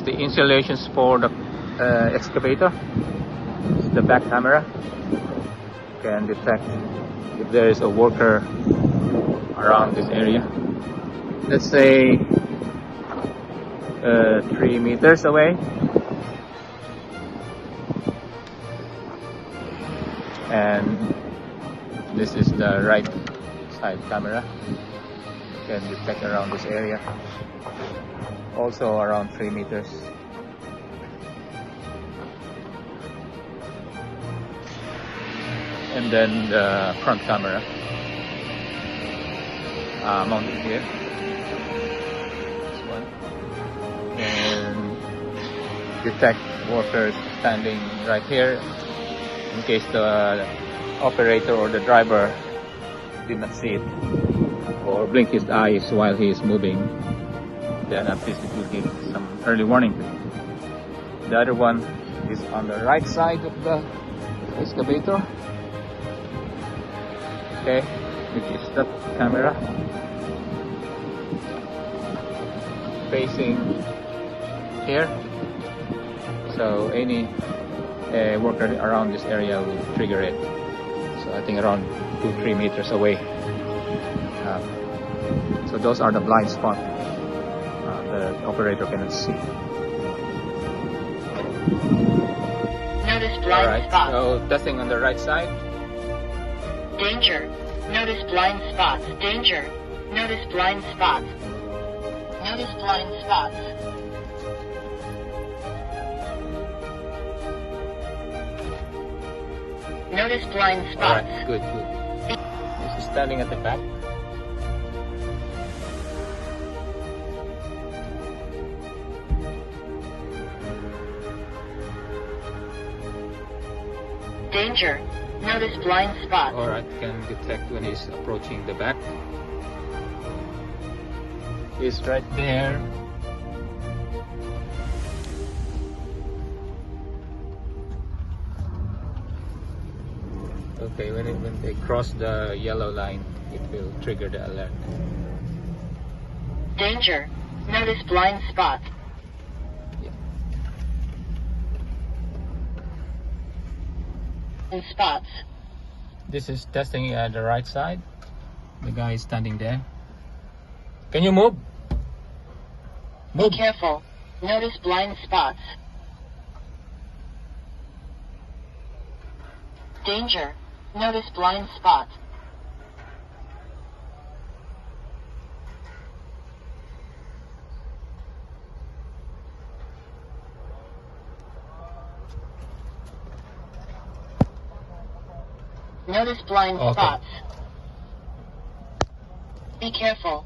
The installations for the excavator. The back camera can detect if there is a worker around this area. Let's say 3 meters away, and this is the right side camera, can detect around this area, also around 3 meters. And then the front camera mounted here, this one, and detect workers standing right here in case the operator or the driver did not see it or blink his eyes while he is moving. Then at least it will give some early warning. The other one is on the right side of the excavator. Okay, which is that camera facing here, so any worker around this area will trigger it. So I think around 2-3 meters away. So those are the blind spots the operator cannot see. Notice blind spots. So testing on the right side. Danger. Notice blind spots. Danger. Notice blind spots. Notice blind spots. Notice blind spots. Alright, good. This is standing at the back. Danger. Notice blind spots. Alright, can detect when he's approaching the back. He's right there. Okay, when they cross the yellow line, it will trigger the alert. Danger. Notice blind spots. And spots. This is testing at the right side. The guy is standing there. Can you move? Be careful. Notice blind spots. Danger. Notice blind spots. Notice blind spots. Be careful.